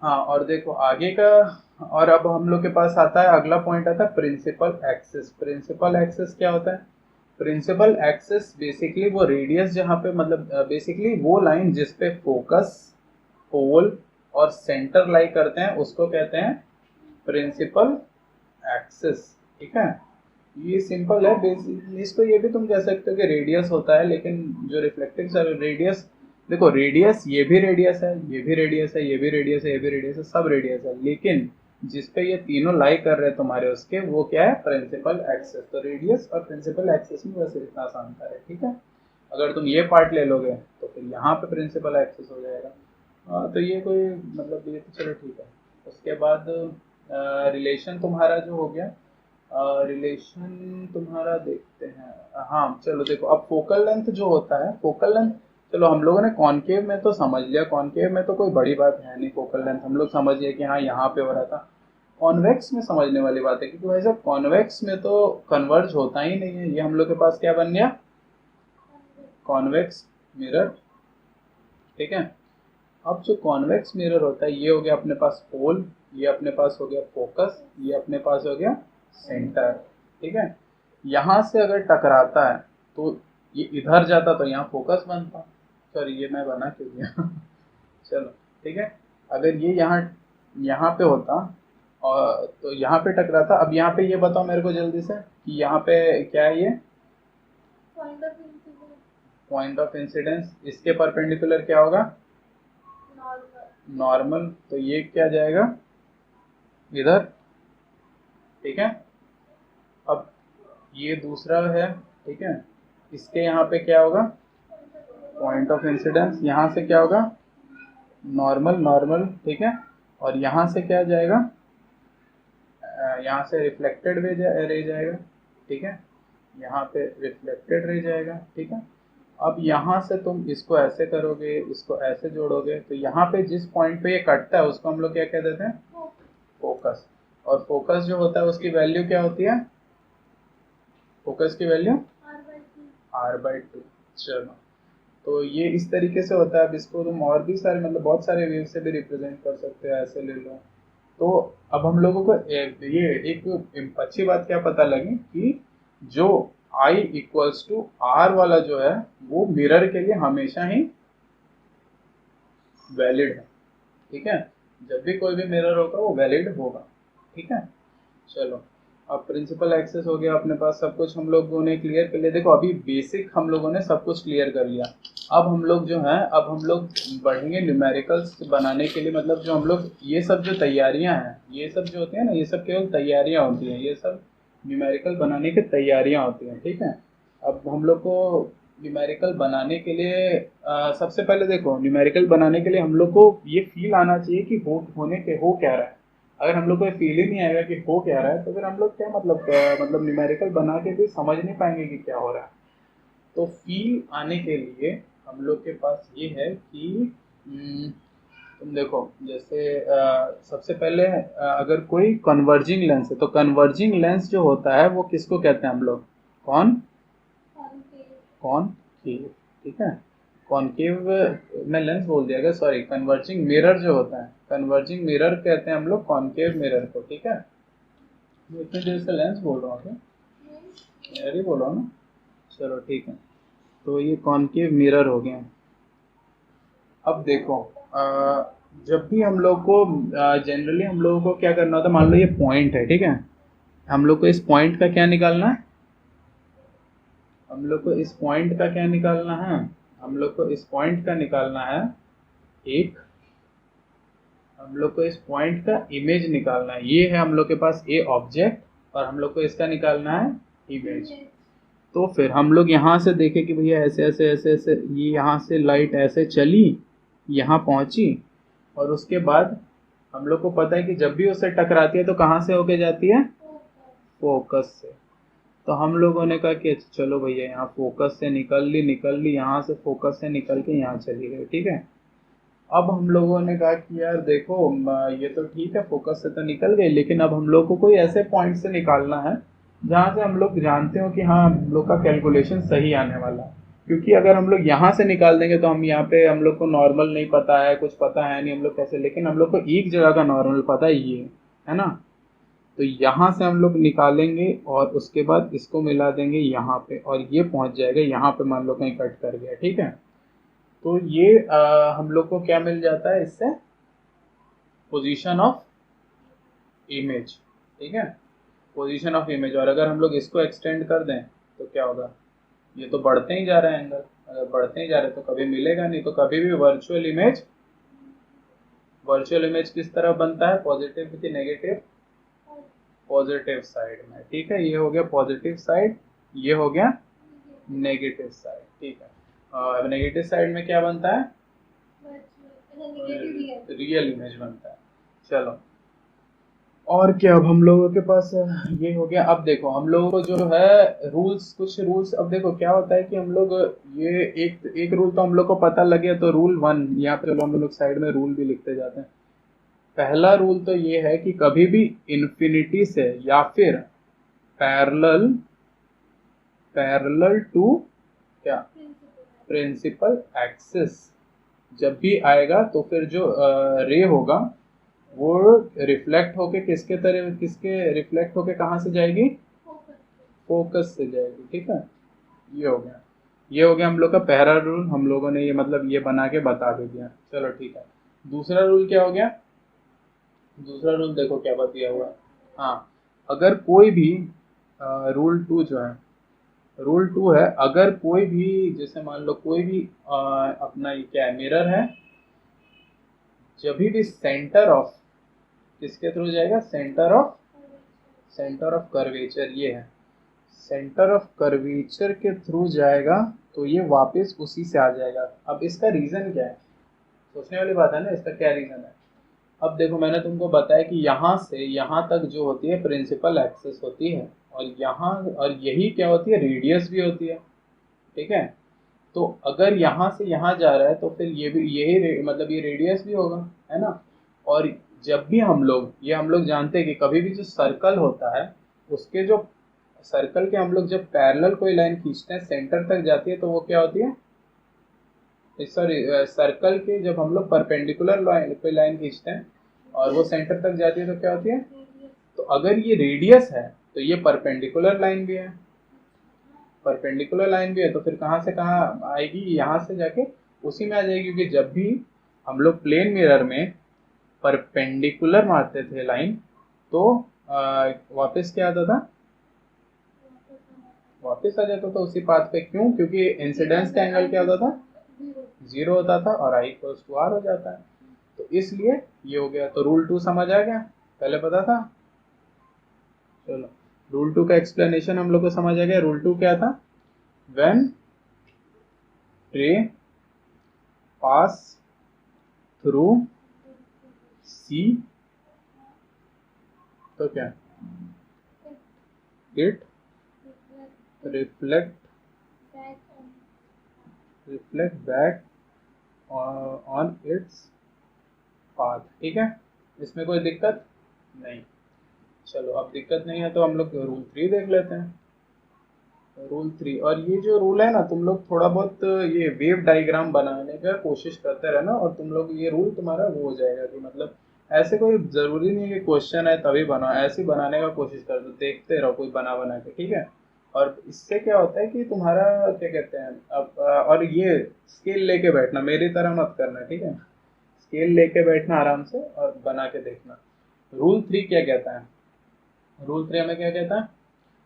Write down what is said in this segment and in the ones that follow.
हाँ, और देखो आगे का, और अब हम लोग के पास आता है अगला पॉइंट आता है प्रिंसिपल एक्सिस। प्रिंसिपल एक्सिस क्या होता है? प्रिंसिपल एक्सिस बेसिकली वो रेडियस जहाँ पे मतलब बेसिकली वो लाइन जिस पे फोकस, पोल और सेंटर लाई करते हैं उसको कहते हैं प्रिंसिपल एक्सिस। ठीक है, ये सिंपल है। बेसिक इसको ये भी तुम कह सकते हो कि रेडियस होता है, लेकिन जो रिफ्लेक्टिव रेडियस, देखो रेडियस ये भी रेडियस है, ये भी रेडियस है, ये भी रेडियस है, ये भी रेडियस है, सब रेडियस है, लेकिन जिस पे ये तीनों लाई कर रहे हैं तुम्हारे उसके, वो क्या है? Principal axis. तो रेडियस और प्रिंसिपल एक्सिस में वैसे इतना सा अंतर है। ठीक है, अगर तुम ये पार्ट ले लोगे तो फिर यहाँ पे प्रिंसिपल एक्सिस हो जाएगा। तो ये कोई मतलब, ये तो चलो ठीक है। उसके बाद रिलेशन तुम्हारा जो हो गया, रिलेशन तुम्हारा देखते हैं। हाँ चलो देखो, अब फोकल लेंथ जो होता है, फोकल लेंथ, चलो हम लोगों ने कॉनकेव में तो समझ लिया, कॉनकेव में तो कोई बड़ी बात है नहीं, फोकल लेंथ हम लोग समझ लिया कि हाँ यहाँ पे हो रहा था। कॉन्वेक्स में समझने वाली बात है, क्योंकि भाई साहब कॉन्वेक्स में तो कन्वर्ज होता ही नहीं है। ये हम लोग के पास क्या बन गया? Convex mirror. ठीक है, अब जो कॉन्वेक्स मिरर होता है, ये हो गया अपने पास पोल, ये अपने पास हो गया फोकस, ये अपने पास हो गया सेंटर। ठीक है, यहाँ से अगर टकराता है तो ये इधर जाता तो यहाँ फोकस बनता। सॉरी, ये मैं बना क्यों दिया? चलो ठीक है, अगर ये यहाँ यहाँ पे होता और तो यहाँ पे टकराता। अब यहाँ पे ये बताओ मेरे को जल्दी से कि यहाँ पे क्या है? ये पॉइंट ऑफ इंसिडेंस। इसके परपेंडिकुलर क्या होगा? नॉर्मल। तो ये क्या जाएगा? इधर। ठीक है, अब ये दूसरा है। ठीक है, इसके यहाँ पे क्या होगा? Point of incidence. यहाँ से क्या होगा? Normal, normal. ठीक है, और यहाँ से क्या जाएगा? यहाँ से रिफ्लेक्टेड रे जाएगा। ठीक है, यहाँ पे रिफ्लेक्टेड रे जाएगा। ठीक है, अब यहाँ से तुम इसको ऐसे करोगे, इसको ऐसे जोड़ोगे, तो यहाँ पे जिस पॉइंट पे ये कटता है उसको हम लोग क्या कह देते हैं? फोकस। और फोकस जो होता है उसकी वैल्यू क्या होती है? फोकस की वैल्यू r/2। चलो, तो ये इस तरीके से होता है। अब इसको तुम और भी सारे मतलब बहुत सारे वेव से भी रिप्रेजेंट कर सकते हो, ऐसे ले लो। तो अब हम लोगों को ये एक अच्छी बात क्या पता लगी कि जो I इक्वल्स टू R वाला जो है वो मिरर के लिए हमेशा ही वैलिड है। ठीक है, जब भी कोई भी मिरर होगा वो वैलिड होगा। ठीक है, चलो, अब प्रिंसिपल एक्सेस हो गया अपने पास, सब कुछ हम लोगों ने क्लियर कर लिया। देखो अभी बेसिक हम लोगों ने सब कुछ क्लियर कर लिया। अब हम लोग जो है, अब हम लोग बढ़ेंगे न्यूमेरिकल्स बनाने के लिए। मतलब जो हम लोग ये सब जो तैयारियां हैं, ये सब जो होती है ना, ये सब केवल तैयारियां होती हैं, ये सब न्यूमेरिकल बनाने की तैयारियां होती हैं। ठीक है, अब हम लोग को न्यूमेरिकल बनाने के लिए सबसे पहले देखो, न्यूमेरिकल बनाने के लिए हम लोग को ये फील आना चाहिए कि होने के हो क्या रहा है। अगर हम लोग को ये फील ही नहीं आएगा कि हो क्या रहा है, तो फिर हम लोग क्या मतलब न्यूमेरिकल बना के भी समझ नहीं पाएंगे कि क्या हो रहा है। तो फील आने के लिए हम लोग के पास ये है कि तुम देखो, जैसे सबसे पहले अगर कोई कन्वर्जिंग लेंस है, तो कन्वर्जिंग लेंस जो होता है वो किसको कहते हैं हम लोग? कॉनकेव। ठीक है, कॉनकेव मैं लेंस बोल दिया, सॉरी, कन्वर्जिंग मिरर जो होता है, कन्वर्जिंग मिरर कहते हैं हम लोग कॉनकेव मिरर को। ठीक है, मैं इतनी देर से लेंस बोल रहा हूँ क्या? मिरर ही बोल रहा हूँ ना। चलो ठीक है, तो ये कॉनकेव मिरर हो गया। अब देखो, जब भी हम लोग को जनरली हम लोगों को क्या करना होता है, मान लो ये पॉइंट है। ठीक है, हम लोग को इस पॉइंट का क्या निकालना है? हम लोग को इस पॉइंट का क्या निकालना है? हम लोग को इस पॉइंट का निकालना है एक, हम लोग को इस पॉइंट का इमेज निकालना है। ये है हम लोग के पास ए ऑब्जेक्ट, और हम लोग को इसका निकालना है इमेज। तो फिर हम लोग यहाँ से देखें कि भैया ऐसे ऐसे ऐसे ऐसे, ये यहाँ से लाइट ऐसे चली, यहाँ पहुँची, और उसके बाद हम लोग को पता है कि जब भी उससे टकराती है तो कहाँ से होके जाती है? फोकस से। तो हम लोगों ने कहा कि चलो भैया यहाँ फोकस से निकल ली, यहाँ से फोकस से निकल के यहाँ चली गई। ठीक है, अब हम लोगों ने कहा कि यार देखो, ये तो ठीक है, फोकस से तो निकल गई, लेकिन अब हम लोग को कोई ऐसे पॉइंट से निकालना है जहाँ से हम लोग जानते हो कि हाँ हम लोग का कैलकुलेशन सही आने वाला है। क्योंकि अगर हम लोग यहाँ से निकाल देंगे तो हम यहाँ पे हम लोग को नॉर्मल नहीं पता है, कुछ पता है नहीं हम लोग कैसे, लेकिन हम लोग को एक जगह का नॉर्मल पता ही है ना। तो यहाँ से हम लोग निकालेंगे और उसके बाद इसको मिला देंगे यहाँ पे और ये पहुंच जाएगा यहाँ पे, मान लो कहीं कट कर गया, ठीक है। तो ये हम लोग को क्या मिल जाता है इससे, पोजीशन ऑफ इमेज, ठीक है, पोजीशन ऑफ इमेज। और अगर हम लोग इसको एक्सटेंड कर दें तो क्या होगा, ये तो बढ़ते ही जा रहे हैं एंगल, अगर बढ़ते ही जा रहे हैं तो कभी मिलेगा नहीं। तो कभी भी वर्चुअल इमेज किस तरह बनता है, पॉजिटिव की नेगेटिव, पॉजिटिव साइड में, ठीक है। ये हो गया पॉजिटिव साइड, ये हो गया नेगेटिव साइड, ठीक है। नेगेटिव साइड में क्या बनता है, रियल इमेज बनता है। चलो और क्या, अब हम लोगों के पास ये हो गया। अब देखो हम लोगों को जो है रूल्स, कुछ रूल्स, अब देखो क्या होता है कि हम लोग ये एक रूल तो हम लोग को पता लगे, तो रूल 1 यहाँ पे, चलो हम लोग साइड में रूल भी लिखते जाते हैं। पहला रूल तो ये है कि कभी भी इन्फिनिटी से या फिर पैरेलल पैरेलल टू क्या, प्रिंसिपल एक्सिस जब भी आएगा तो फिर जो रे होगा वो रिफ्लेक्ट होके किसके रिफ्लेक्ट होके कहाँ से जाएगी, फोकस से जाएगी, ठीक है। ये हो गया हम लोग का पहला रूल, हम लोगों ने ये मतलब ये बना के बता भी दिया। चलो ठीक है, दूसरा रूल क्या हो गया, दूसरा रूल देखो क्या बताया हुआ है। हाँ, अगर कोई भी रूल 2 जो है, रूल 2 है, अगर कोई भी जैसे मान लो कोई भी अपना ये क्या है, मिरर है, जब भी सेंटर ऑफ किसके थ्रू जाएगा, सेंटर ऑफ कर्वेचर, ये है सेंटर ऑफ कर्वेचर के थ्रू जाएगा तो ये वापस उसी से आ जाएगा। अब इसका रीजन क्या है, सोचने वाली बात है ना, इसका क्या रीजन है। अब देखो मैंने तुमको बताया कि यहाँ से यहाँ तक जो होती है प्रिंसिपल एक्सिस होती है, और यहाँ और यही क्या होती है, रेडियस भी होती है, ठीक है। तो अगर यहाँ से यहाँ जा रहा है तो फिर ये भी यही मतलब ये रेडियस भी होगा, है ना। और जब भी हम लोग जानते हैं कि कभी भी जो सर्कल होता है उसके जो सर्कल के हम लोग जब पैरेलल कोई लाइन खींचते हैं सेंटर तक जाती है तो वो क्या होती है, सॉरी सर्कल के जब हम लोग परपेंडिकुलर कोई लाइन खींचते हैं और वो सेंटर तक जाती है तो क्या होती है, तो अगर ये रेडियस है तो ये परपेंडिकुलर लाइन भी है, तो फिर कहाँ से कहाँ आएगी, यहाँ से जाके उसी में आ जाएगी। क्योंकि जब भी हम लोग प्लेन मिरर में परपेंडिकुलर मारते थे लाइन तो वापस क्या आता था, वापस आ जाता था उसी पाथ पे। क्यों, क्योंकि इंसिडेंस का एंगल क्या होता था, 0 होता था और I इक्वल्स टू R हो जाता है। तो इसलिए ये हो गया। तो रूल 2 समझ आ गया, पहले पता था। चलो रूल 2 का एक्सप्लेनेशन हम लोग को समझ आ गया। रूल 2 क्या था, व्हेन रे पास थ्रू सी तो क्या, it reflect back on its path, ठीक है। इसमें कोई दिक्कत नहीं। चलो अब दिक्कत नहीं है तो हम लोग रूल 3 देख लेते हैं। रूल 3, और ये जो रूल है ना, तुम लोग थोड़ा बहुत ये वेव डायग्राम बनाने का कोशिश करते रहना और तुम लोग ये रूल तुम्हारा वो हो जाएगा कि मतलब ऐसे कोई जरूरी नहीं है कि क्वेश्चन है तभी बनाओ, ऐसे ही बनाने का कोशिश कर दो, देखते रहो कोई बना के, ठीक है। और इससे क्या होता है कि तुम्हारा क्या कहते हैं अब और ये स्केल लेके बैठना, मेरी तरह मत करना, ठीक है। स्केल लेके बैठना आराम से और बना के देखना। रूल 3 क्या कहता है, रूल 3 हमें क्या कहता है,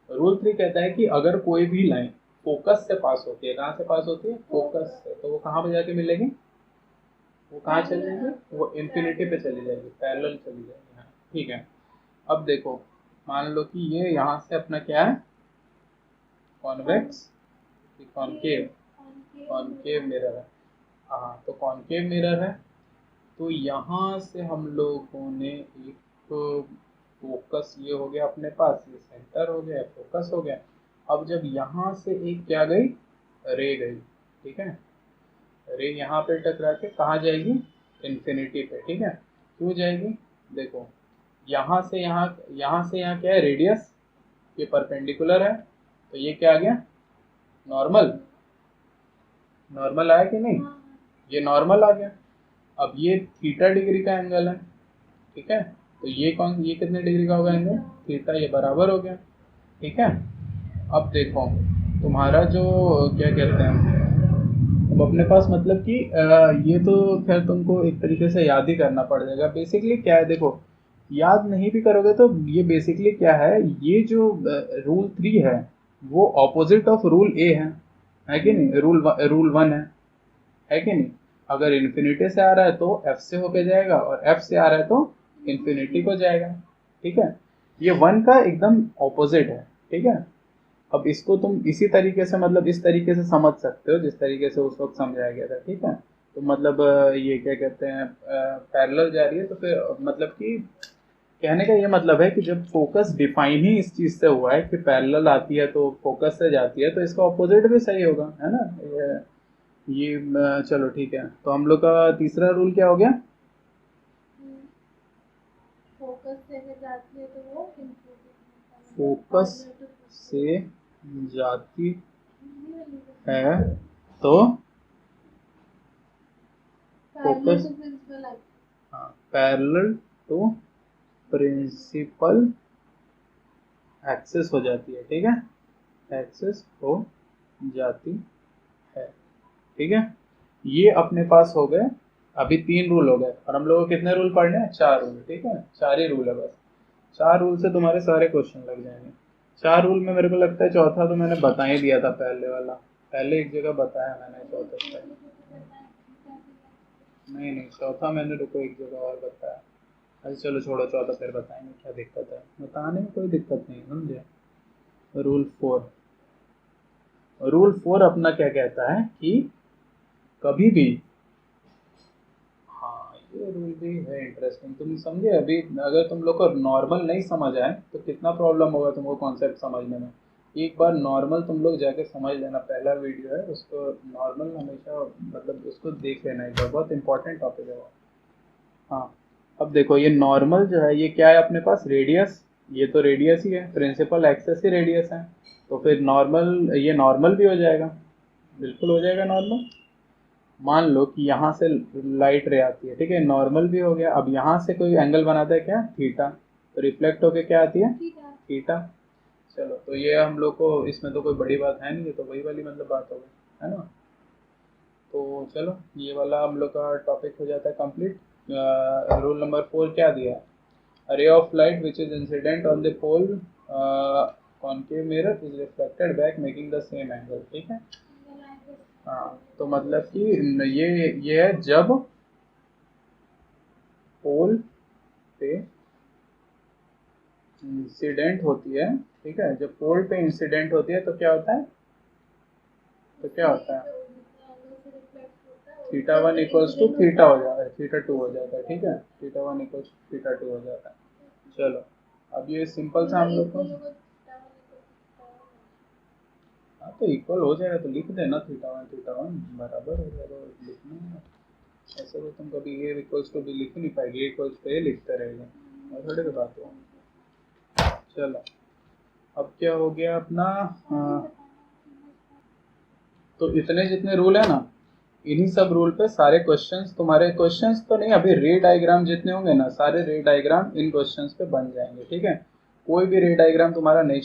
रूल 3 कहता है कि अगर कोई भी लाइन फोकस से पास होती है, कहाँ से पास होती है, फोकस से, तो वो कहाँ पे जाके मिलेगी, वो कहाँ चली जाएगी, वो इन्फिनिटी पे चली जाएगी, पैरेलल चली जाएगी, हाँ ठीक है। अब देखो मान लो कि ये यहाँ से अपना क्या है, कॉन्वेक्स कॉनकेव मिरर है। हाँ तो कॉनकेव मिरर है, तो यहाँ से हम लोगों ने एक फोकस, ये हो गया अपने पास, ये सेंटर हो गया, फोकस हो गया। अब जब यहाँ से एक क्या गई, रे गई, ठीक है। रे यहाँ पे टकरा के कहाँ जाएगी, इन्फिनिटी पे, ठीक है। क्यों जाएगी, देखो यहाँ से यहाँ क्या है, रेडियस, ये परपेंडिकुलर है तो ये क्या आ गया, नॉर्मल, नॉर्मल आया कि नहीं? ये नॉर्मल आ गया। अब ये थीटा डिग्री का एंगल है, ठीक है, तो ये कितने डिग्री का होगा एंगल? थीटा, ये बराबर हो गया, ठीक है। अब देखो तुम्हारा जो क्या कहते हैं, अब अपने पास मतलब कि ये तो खैर तुमको एक तरीके से याद ही करना पड़ जाएगा। बेसिकली क्या है देखो, याद नहीं भी करोगे तो ये बेसिकली क्या है, ये जो रूल 3 है वो ऑपोजिट ऑफ रूल ए है कि नहीं? रूल 1 है कि नहीं? अगर इन्फिनिटी से आ रहा है तो एफ से होके जाएगा, और एफ से आ रहा है तो इन्फिनिटी को जाएगा, ठीक है। ये 1 का एकदम ऑपोजिट है, ठीक है। अब इसको तुम इसी तरीके से मतलब इस तरीके से समझ सकते हो जिस तरीके से उस वक्त समझाया गया था, ठीक है। तो मतलब ये क्या कहते हैं, पैरेलल जा रही है, तो फिर मतलब कि कहने का ये मतलब है कि जब फोकस डिफाइन ही इस चीज से हुआ है कि पैरेलल आती है तो फोकस से जाती है, तो इसका ऑपोजिट भी सही होगा, है ना। चलो ठीक है, तो हम लोग का तीसरा रूल क्या हो गया? फोकस से जाती है तो वो फोकस से जाती है तो फोकस, हाँ, पैरेलल टू प्रिंसिपल एक्सेस हो जाती है, ठीक है, एक्सेस हो जाती है, ठीक है। ये अपने पास हो गए, अभी 3 रूल हो गए, और हम लोगों को कितने रूल पढ़ने हैं? 4 रूल, ठीक है, 4 ही रूल है बस। 4 रूल से तुम्हारे सारे क्वेश्चन लग जाएंगे। 4 रूल में मेरे को लगता है चौथा तो मैंने बता ही दिया था, पहले वाला, पहले एक जगह बताया मैंने चौथा स्टेप। नहीं, चौथा मैंने, रुको, एक जगह और बताया। अच्छा चलो छोड़ो, चौथा फिर बताएंगे, क्या दिक्कत है, बताने में कोई दिक्कत नहीं, समझे। रूल 4 अपना क्या कहता है कि कभी भी, हाँ ये रूल भी है इंटरेस्टिंग, तुम समझे। अभी अगर तुम लोग को नॉर्मल नहीं समझ आए तो कितना प्रॉब्लम होगा तुमको कॉन्सेप्ट समझने में। एक बार नॉर्मल तुम लोग जाके समझ लेना, पहला वीडियो है उसको, नॉर्मल हमेशा मतलब उसको देख लेना एक बार, बहुत इंपॉर्टेंट टॉपिक है वो। हाँ, अब देखो ये नॉर्मल जो है ये क्या है अपने पास? रेडियस, ये तो रेडियस ही है, प्रिंसिपल एक्सेस ही रेडियस है, तो फिर नॉर्मल, ये नॉर्मल भी हो जाएगा, बिल्कुल हो जाएगा नॉर्मल। मान लो कि यहाँ से लाइट रे आती है, ठीक है, नॉर्मल भी हो गया। अब यहाँ से कोई एंगल बनाता है क्या? थीटा, तो रिफ्लेक्ट होके क्या आती है? थीटा। चलो, तो ये हम लोग को इसमें तो कोई बड़ी बात है नहीं, ये तो वही वाली मतलब बात हो गई, है ना। तो चलो ये वाला हम लोग का टॉपिक हो जाता है कंप्लीट। रूल नंबर 4 क्या दिया है? A ray of light which is incident on the pole concave mirror is reflected back making the same angle, ठीक है। हाँ, तो मतलब कि ये है जब पोल पे इंसिडेंट होती है, ठीक है, जब पोल पे इंसिडेंट होती है तो क्या होता है? तो क्या होता है? थीटा 1 इक्वल्स टू थीटा हो जाता है, थीटा 2 हो जाता है, ठीक है, थीटा 1 इक्वल्स टू थीटा 2 हो जाता है। चलो, अब ये सिंपल सा हम लोग को, हाँ तो इक्वल हो जाएगा तो लिख देना, थीटा 1 बराबर हो जाएगा, लिखना ऐसे तो तुम कभी ए इक्वल्स टू बी लिख नहीं पाएगी, ए इक्वल्स टू ए लिखते रहेगा, और थोड़ी बात हो। चलो, अब क्या हो गया अपना, तो इतने जितने रूल है ना, इन्हीं सब रूल पे सारे क्वेश्चंस, तुम्हारे क्वेश्चंस तो नहीं, अभी रे डायग्राम जितने होंगे ना, सारे रे डायग्राम इन क्वेश्चंस पे बन जाएंगे, ठीक है। कोई भी रे डायग्राम तुम्हारा नहीं